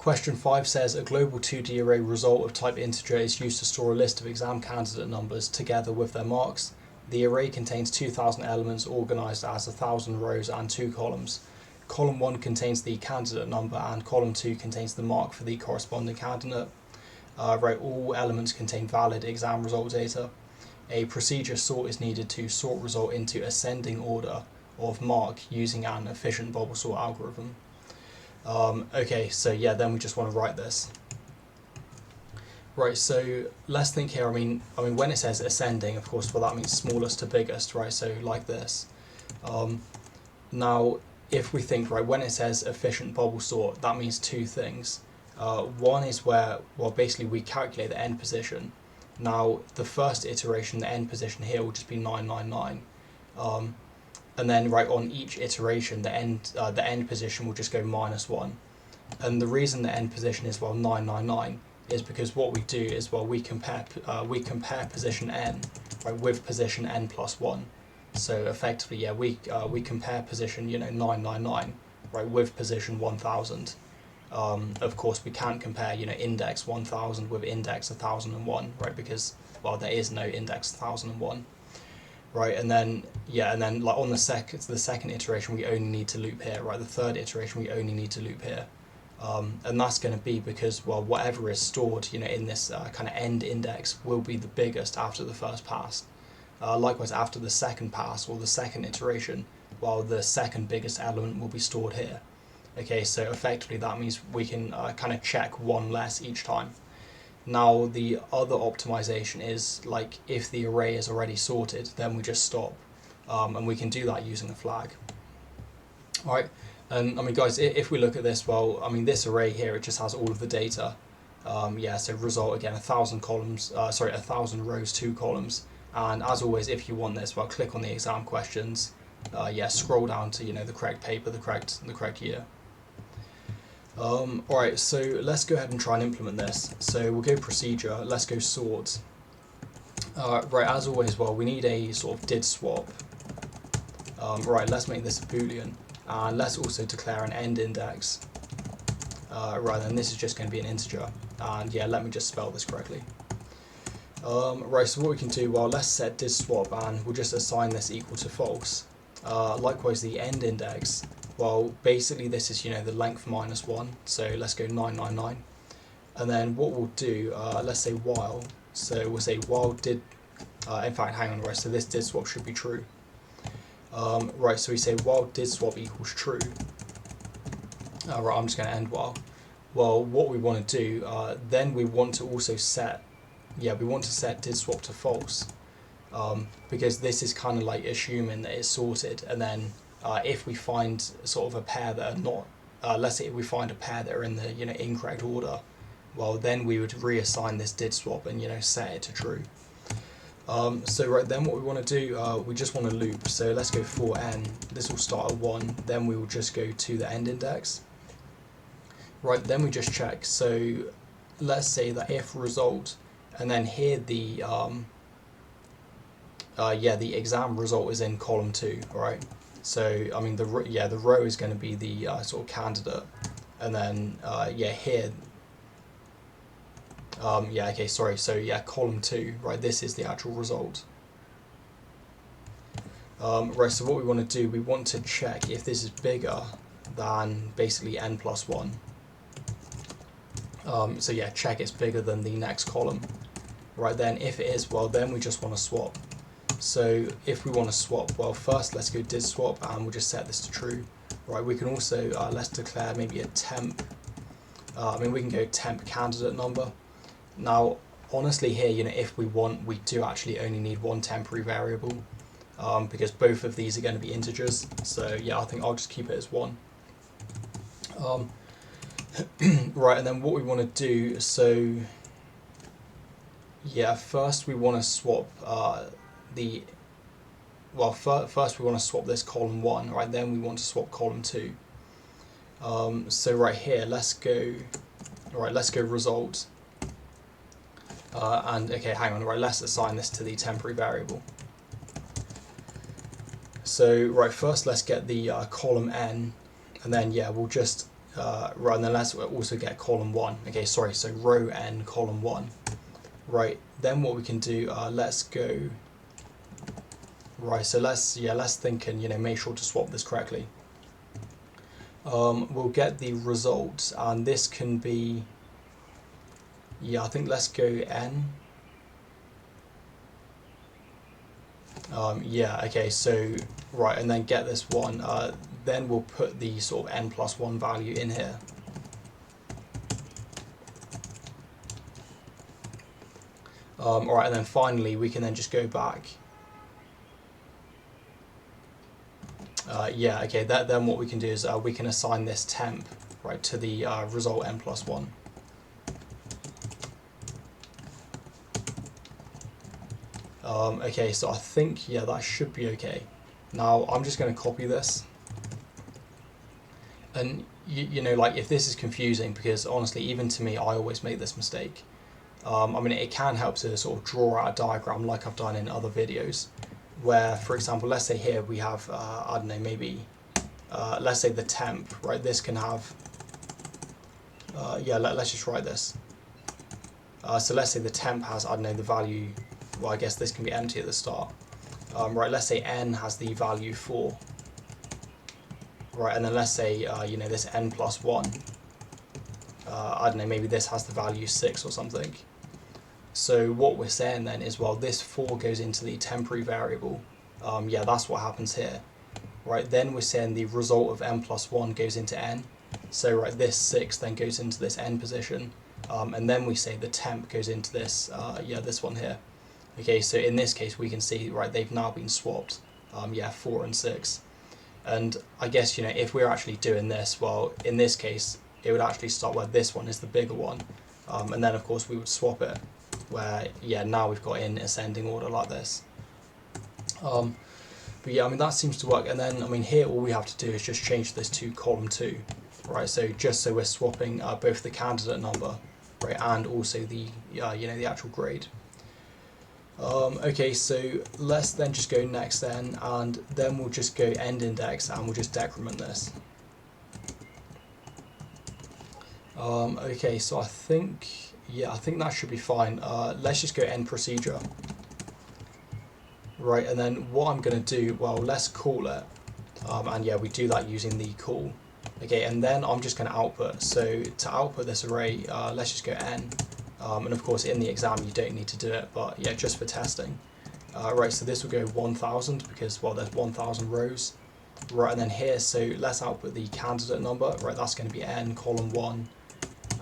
Question 5 says a global 2D array result of type integer is used to store a list of exam candidate numbers together with their marks. The array contains 2000 elements organised as 1000 rows and 2 columns. Column 1 contains the candidate number and column 2 contains the mark for the corresponding candidate. Right, all elements contain valid exam result data. A procedure sort is needed to sort result into ascending order of mark using an efficient bubble sort algorithm. Okay, so yeah, then we just want to write this. Right, so let's think here. I mean, when it says ascending, of course, well, that means smallest to biggest, right? So like this. Now, if we think, right, when it says efficient bubble sort, that means two things. One is where, well, basically we calculate the end position. Now, the first iteration, the end position here will just be 999. And then right on each iteration, the end position will just go -1. And the reason the end position is 999 is because what we do is we compare position n, right, with position n plus 1. So effectively, yeah, we compare position 999, right, with position 1000. Of course, we can't compare index 1000 with index 1001, right, because there is no index 1001. Right, and then like on the second iteration we only need to loop here, right? The third iteration we only need to loop here, and that's going to be because whatever is stored in this kind of end index will be the biggest after the first pass. Likewise, after the second pass or the second iteration, the second biggest element will be stored here. Okay, so effectively that means we can kind of check one less each time. Now the other optimization is like if the array is already sorted, then we just stop, and we can do that using a flag. All right, and I mean guys, if we look at this, this array here, it just has all of the data. Yeah, so result again 1000 columns, 1000 rows, 2 columns, and as always, if you want this, click on the exam questions. Yeah, scroll down to the correct paper, the correct year. Alright, so let's go ahead and try and implement this. So we'll go procedure, let's go sort. Right, as always, we need a sort of did swap. Right, let's make this a boolean, and let's also declare an end index. Right, and this is just going to be an integer, and yeah, let me just spell this correctly. Right, so what we can do, let's set did swap, and we'll just assign this equal to false. Likewise, the end index. Basically this is the length -1, so let's go 999, and then what we'll do, let's say while, so we'll say while did, in fact hang on, right, so this did swap should be true. Right, so we say while did swap equals true. Right, I'm just going to end while. What we want to do, then we want to also set, did swap to false, because this is kind of like assuming that it's sorted, and then if we find sort of a pair that are not, let's say if we find a pair that are in the incorrect order, then we would reassign this did swap and set it to true. So right, then what we want to do, we just want to loop. So let's go for n. This will start at 1. Then we will just go to the end index. Right, then we just check. So let's say that if result, and then here the the exam result is in column 2. Right. So I mean the row is going to be the sort of candidate, and then here, okay, sorry, so column 2, right, this is the actual result. Right, so what we want to do, we want to check if this is bigger than basically n plus 1. So yeah, check it's bigger than the next column. Right, then if it is, then we just want to swap. So if we want to swap, first let's go did swap, and we'll just set this to true. Right, we can also, let's declare maybe a temp, we can go temp candidate number. Now, honestly here, if we want, we do actually only need one temporary variable, because both of these are going to be integers. So yeah, I think I'll just keep it as 1. Right, and then what we want to do, so yeah, first we want to swap first we want to swap this column 1, right, then we want to swap column 2. So right here, let's go result, and okay, hang on, right, let's assign this to the temporary variable. So right, first let's get the column n, and then yeah, we'll just right, and then let's also get column 1. Okay, sorry, so row n, column 1. Right, then what we can do, let's go, right, so let's think and, make sure to swap this correctly. We'll get the results, and this can be, I think let's go n. Okay, so, right, and then get this one, then we'll put the sort of n+1 value in here. Alright, and then finally we can then just go back. Okay, then what we can do is we can assign this temp, right, to the result n+1. Okay, so I think, that should be okay. Now, I'm just going to copy this. And, like, if this is confusing, because honestly, even to me, I always make this mistake. I mean, it can help to sort of draw out a diagram like I've done in other videos, where, for example, let's say here we have, I don't know, maybe, let's say the temp, right? This can have, let's just write this. So let's say the temp has, I don't know, the value, well, I guess this can be empty at the start. Right, let's say n has the value 4. Right, and then let's say, this n+1, I don't know, maybe this has the value 6 or something. So what we're saying then is, well, this 4 goes into the temporary variable. That's what happens here. Right, then we're saying the result of n+1 goes into n. So, right, this 6 then goes into this n position. And then we say the temp goes into this, this one here. Okay, so in this case we can see, right, they've now been swapped. 4 and 6. And I guess, if we're actually doing this, well, in this case, it would actually start where this one is the bigger one. And then, of course, we would swap it where, now we've got in ascending order like this. But I mean, that seems to work. And then, I mean, here all we have to do is just change this to column 2, right? So just so we're swapping both the candidate number, right, and also the, the actual grade. Okay, so let's then just go next then, and then we'll just go end index and we'll just decrement this. Okay, so I think that should be fine. Let's just go end procedure. Right, and then what I'm going to do, well, let's call it, and we do that using the call. Okay, and then I'm just going to output. So to output this array, let's just go n. And of course in the exam you don't need to do it, but just for testing. Right, so this will go 1000 because, well, there's 1000 rows. Right, and then here, so let's output the candidate number. Right, that's going to be n column 1.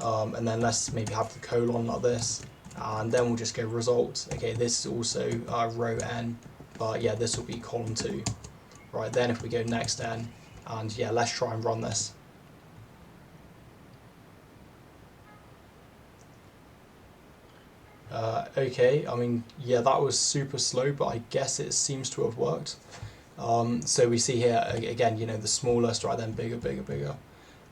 And then let's maybe have the colon like this. And then we'll just go result. Okay, this is also row n, but this will be column 2. Right, then if we go next n, and let's try and run this. Okay, I mean, that was super slow, but I guess it seems to have worked. So we see here, again, the smallest, right, then bigger, bigger, bigger.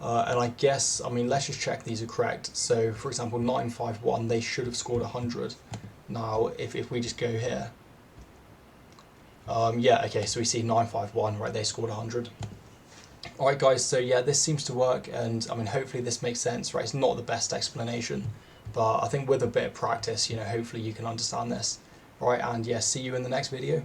And I guess, I mean, let's just check these are correct. So, for example, 951, they should have scored 100. Now, if we just go here, okay, so we see 951, right, they scored 100. Alright guys, so this seems to work, and I mean, hopefully this makes sense, right? It's not the best explanation, but I think with a bit of practice, hopefully you can understand this. Alright, and see you in the next video.